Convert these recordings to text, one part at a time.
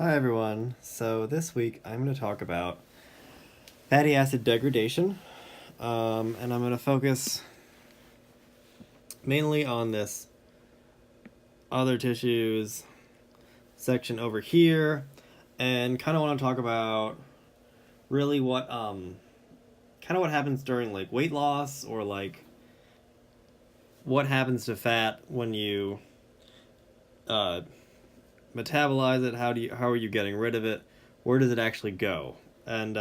Hi everyone. So this week I'm going to talk about fatty acid degradation, and I'm going to focus mainly on this other tissues section over here, and kind of want to talk about really what kind of what happens during like weight loss, or like what happens to fat when you uh, metabolize it. How are you getting rid of it? Where does it actually go? And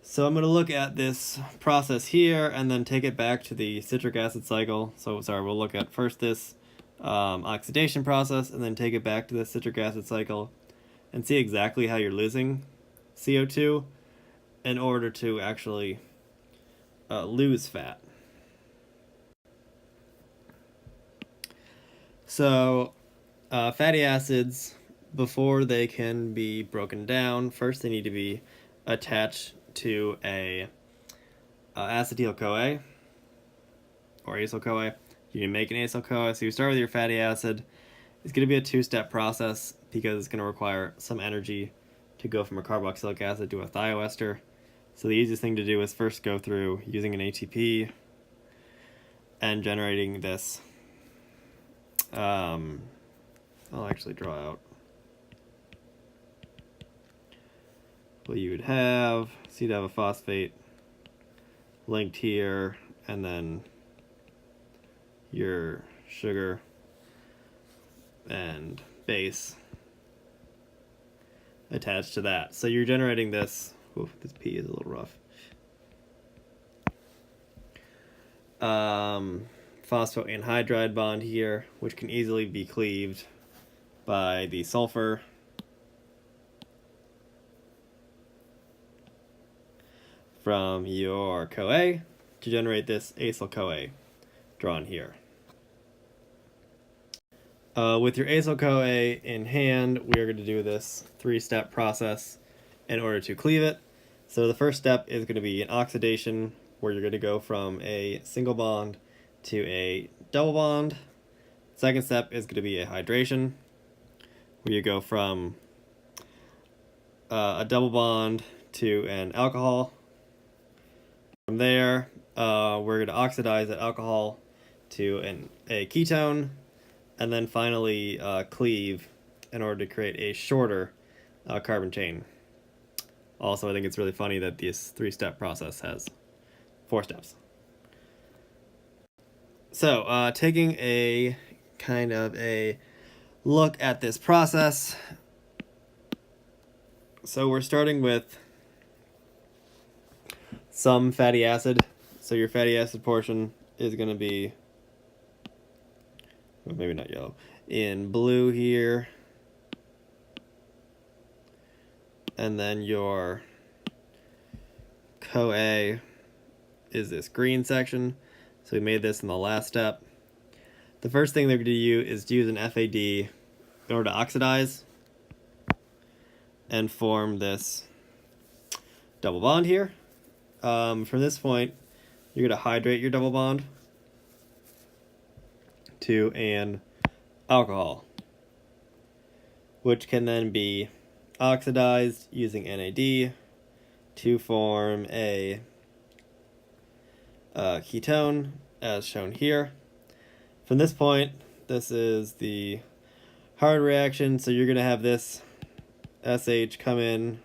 so I'm going to look at this process here and then take it back to the citric acid cycle. So sorry, we'll look at first this oxidation process and then take it back to the citric acid cycle and see exactly how you're losing CO2 in order to actually lose fat. So fatty acids, before they can be broken down, first they need to be attached to a acetyl-CoA or acyl-CoA. You can make an acyl-CoA. So you start with your fatty acid. It's going to be a two-step process because it's going to require some energy to go from a carboxylic acid to a thioester. So the easiest thing to do is first go through using an ATP and generating this. I'll actually draw out what you would have. So you'd have a phosphate linked here, and then your sugar and base attached to that. So you're generating this. Oof, this P is a little rough. Phosphoanhydride bond here, which can easily be cleaved by the sulfur. From your CoA to generate this acyl-CoA drawn here. With your acyl-CoA in hand, we are going to do this three-step process in order to cleave it. So the first step is going to be an oxidation, where you're going to go from a single bond to a double bond. Second step is going to be a hydration, where you go from a double bond to an alcohol. From there, we're going to oxidize that alcohol to a ketone, and then finally cleave in order to create a shorter carbon chain. Also, I think it's really funny that this three-step process has 4 steps. So, taking a kind of a look at this process. So we're starting with some fatty acid. So your fatty acid portion is going to be, well, maybe not yellow, in blue here. And then your CoA is this green section. So we made this in the last step. The first thing they're going to do is to use an FAD in order to oxidize and form this double bond here. From this point, you're going to hydrate your double bond to an alcohol, which can then be oxidized using NAD to form a ketone, as shown here. From this point, this is the hard reaction, so you're going to have this SH come in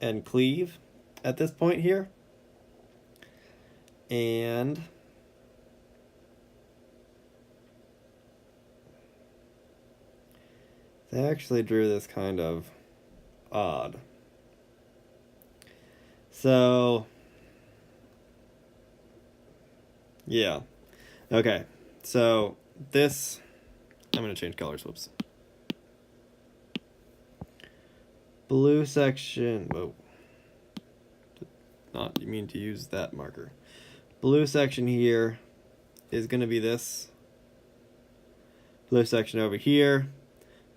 and cleave at this point here. And they actually drew this kind of odd. So, yeah. Okay, so this, I'm going to change colors, whoops. Blue section, whoa. Did not mean to use that marker. Blue section here is going to be this. Blue section over here.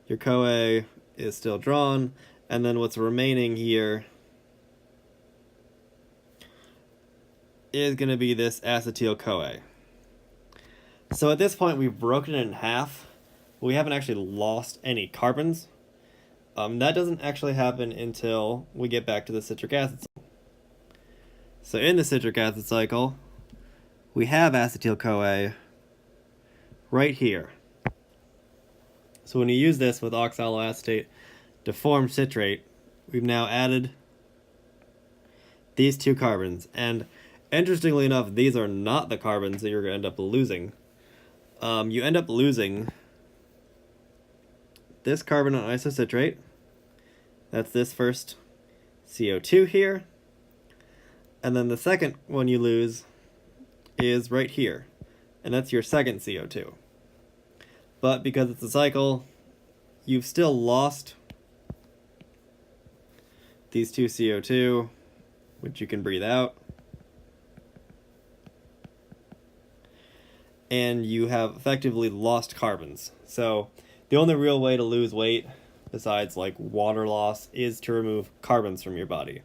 Your CoA is still drawn, and then what's remaining here is going to be this acetyl-CoA. So at this point, we've broken it in half we haven't actually lost any carbons. That doesn't actually happen until we get back to the citric acid cycle. So in the citric acid cycle, we have acetyl-CoA right here. So when you use this with oxaloacetate to form citrate, we've now added these two carbons. And interestingly enough, these are not the carbons that you're going to end up losing. You end up losing this carbon on isocitrate. That's this first CO2 here. And then the second one you lose is right here. And that's your second CO2. But because it's a cycle, you've still lost these two CO2, which you can breathe out. And you have effectively lost carbons. So the only real way to lose weight, besides like water loss, is to remove carbons from your body.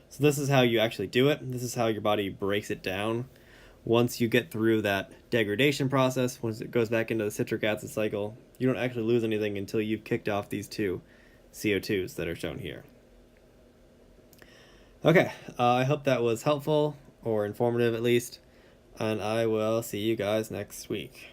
So this is how you actually do it. This is how your body breaks it down. Once you get through that degradation process, once it goes back into the citric acid cycle, you don't actually lose anything until you've kicked off these two CO2s that are shown here. Okay, I hope that was helpful, or informative at least, and I will see you guys next week.